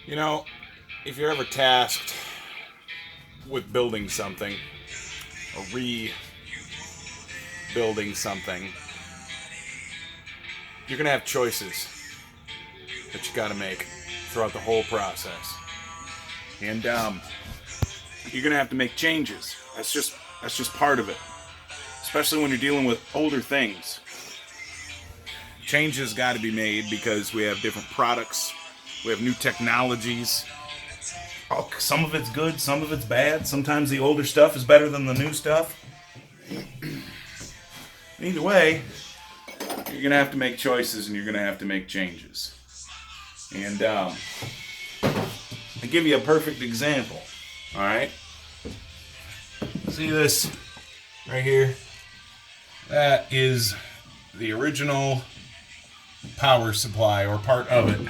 You know, if you're ever tasked with building something or rebuilding something, you're going to have choices that you got to make throughout the whole process. And you're going to have to make changes. That's just part of it. Especially when you're dealing with older things. Changes got to be made because we have different products. We have new technologies. Oh, some of it's good, some of it's bad. Sometimes the older stuff is better than the new stuff. Either way, you're going to have to make choices and you're going to have to make changes. And I'll give you a perfect example. All right? See this right here? That is the original power supply, or part of it,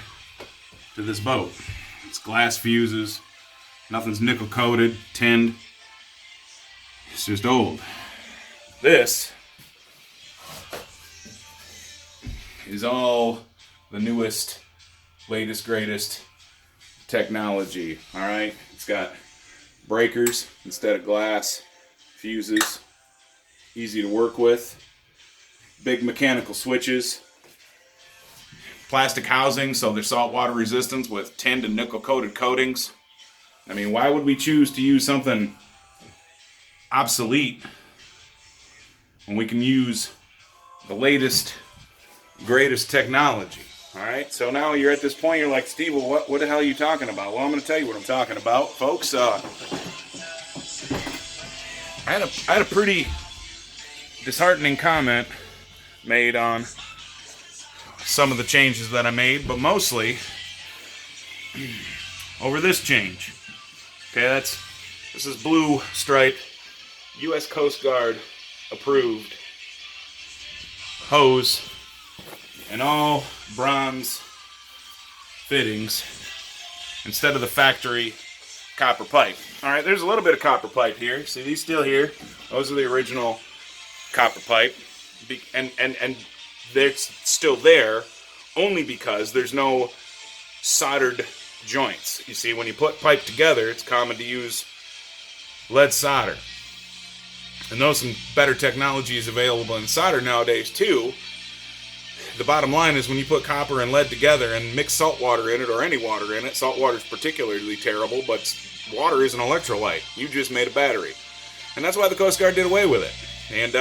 to this boat. It's glass fuses. Nothing's nickel coated, tinned. It's just old. This is all the newest, latest, greatest technology. All right? It's got breakers instead of glass, fuses, easy to work with, big mechanical switches, plastic housing so they're saltwater resistant with tinned and nickel coated coatings. I mean, why would we choose to use something obsolete when we can use the latest, greatest technology? All right, so now you're at this point, you're like, Steve, well, what the hell are you talking about? Well, I'm going to tell you what I'm talking about, folks. I had a pretty disheartening comment made on some of the changes that I made, but mostly over this change. Okay, this is blue stripe, U.S. Coast Guard approved hose and all bronze fittings instead of the factory copper pipe. All right, there's a little bit of copper pipe here. See these still here? Those are the original copper pipe, and they're still there only because there's no soldered joints. You see, when you put pipe together, it's common to use lead solder. And though some better technology is available in solder nowadays too, the bottom line is when you put copper and lead together and mix salt water in it, or any water in it, salt water is particularly terrible, but water is an electrolyte. You just made a battery. And that's why the Coast Guard did away with it. And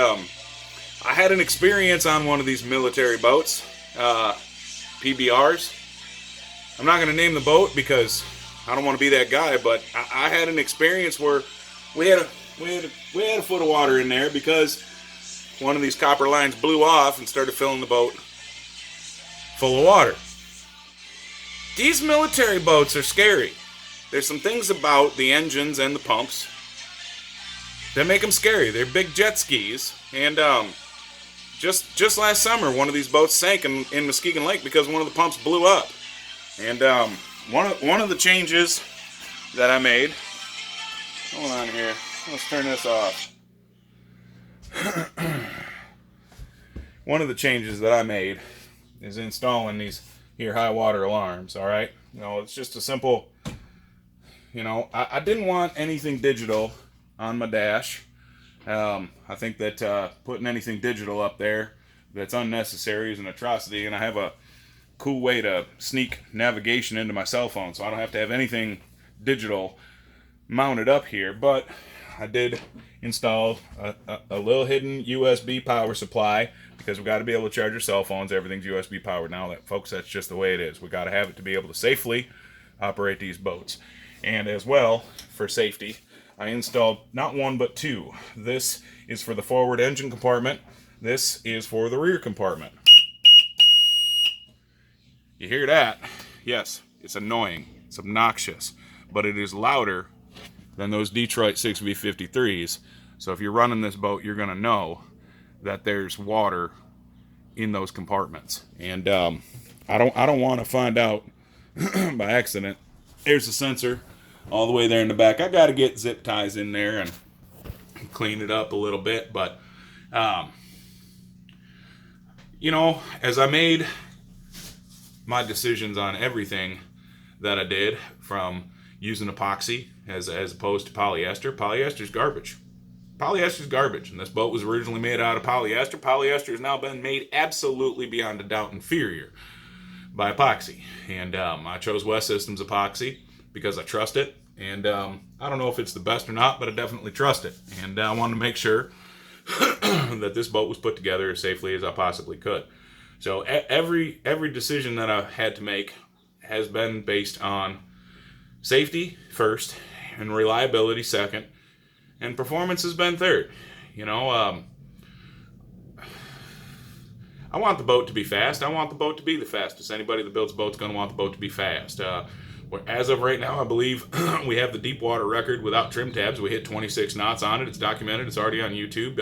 I had an experience on one of these military boats, PBRs. I'm not going to name the boat because I don't want to be that guy, but I had an experience where we had a foot of water in there because one of these copper lines blew off and started filling the boat full of water. These military boats are scary. There's some things about the engines and the pumps that make them scary. They're big jet skis, and just last summer, one of these boats sank in Muskegon Lake because one of the pumps blew up. And one of the changes that I made, hold on here, let's turn this off. One of the changes that I made is installing these here high water alarms. All right, it's just a simple. I didn't want anything digital on my dash. I think that putting anything digital up there that's unnecessary is an atrocity, and I have a cool way to sneak navigation into my cell phone, so I don't have to have anything digital mounted up here. But I did install a little hidden USB power supply because we got to be able to charge our cell phones. Everything's USB powered now, folks. That's just the way it is. We got to have it to be able to safely operate these boats. And as well, for safety, I installed not one but two. This is for the forward engine compartment. This is for the rear compartment. You hear that? Yes, it's annoying. It's obnoxious. But it is louder than those Detroit 6V53s. So if you're running this boat, you're going to know that there's water in those compartments. And I don't want to find out by accident. There's a sensor all the way there in the back. I got to get zip ties in there and clean it up a little bit. But, as I made my decisions on everything that I did from using epoxy as opposed to polyester. Polyester's garbage. Polyester's garbage, and this boat was originally made out of polyester. Polyester has now been made absolutely beyond a doubt inferior by epoxy, and I chose West Systems epoxy because I trust it, and I don't know if it's the best or not, but I definitely trust it, and I wanted to make sure that this boat was put together as safely as I possibly could. So every decision that I've had to make has been based on safety first, and reliability second, and performance has been third. You know, I want the boat to be fast. I want the boat to be the fastest. Anybody that builds a boat's going to want the boat to be fast. As of right now, I believe we have the deep water record without trim tabs. We hit 26 knots on it. It's documented. It's already on YouTube.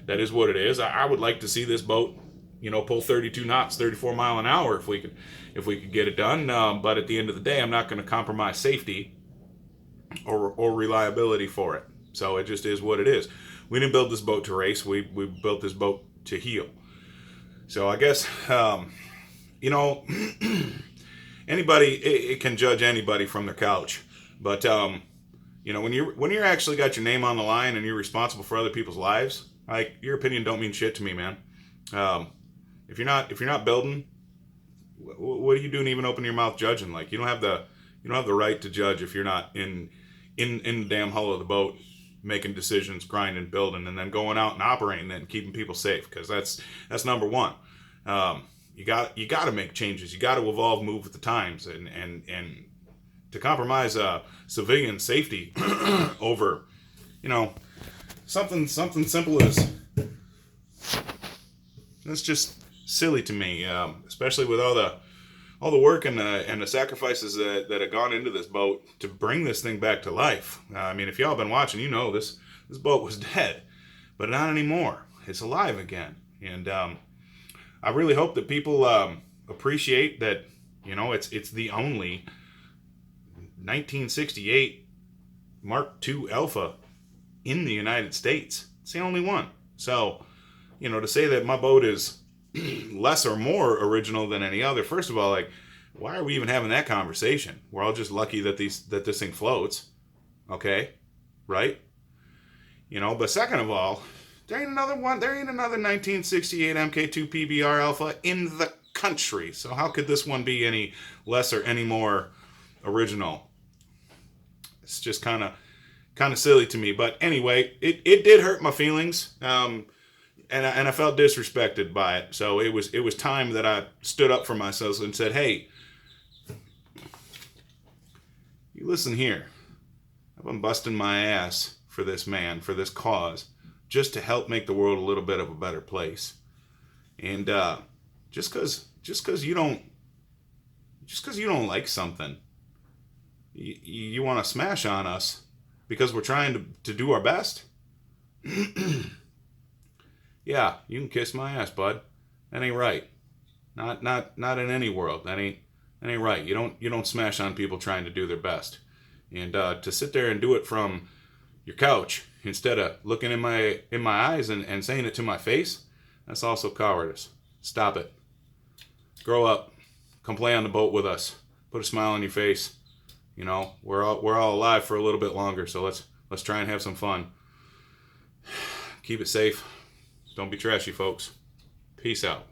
That is what it is. I would like to see this boat, you know, pull 32 knots, 34 mile an hour if we could get it done. But at the end of the day, I'm not going to compromise safety or reliability for it. So it just is what it is. We didn't build this boat to race. We built this boat to heal. So I guess, you know, anybody, it can judge anybody from their couch. But, you know, when you're actually got your name on the line and you're responsible for other people's lives, like, your opinion don't mean shit to me, man. If you're not building, what are you doing even opening your mouth judging? Like, you don't have the right to judge if you're not in the damn hull of the boat, making decisions, grinding, building, and then going out and operating it and keeping people safe, because that's number one. You got to make changes. You got to evolve, move with the times, and to compromise civilian safety over, you know, something simple as, that's just silly to me, especially with all the work and the sacrifices that have gone into this boat to bring this thing back to life. I mean, if y'all been watching, you know this boat was dead, but not anymore. It's alive again, and I really hope that people appreciate that. You know, it's the only 1968 Mark II Alpha in the United States. It's the only one. So, you know, to say that my boat is less or more original than any other, first of all, like, why are we even having that conversation? We're all just lucky that this thing floats, okay, right? You know, but second of all, there ain't another 1968 MK2 PBR Alpha in the country. So how could this one be any less or any more original? It's just kind of silly to me. But anyway, it did hurt my feelings. And I felt disrespected by it. So it was time that I stood up for myself and said, hey, you listen here. I've been busting my ass for this man, for this cause, just to help make the world a little bit of a better place. And just because you don't like something, you want to smash on us because we're trying to do our best. Yeah, you can kiss my ass, bud. That ain't right. Not in any world. That ain't right. You don't smash on people trying to do their best. And to sit there and do it from your couch instead of looking in my eyes and saying it to my face, that's also cowardice. Stop it. Grow up. Come play on the boat with us. Put a smile on your face. You know, we're all alive for a little bit longer, so let's try and have some fun. Keep it safe. Don't be trashy, folks. Peace out.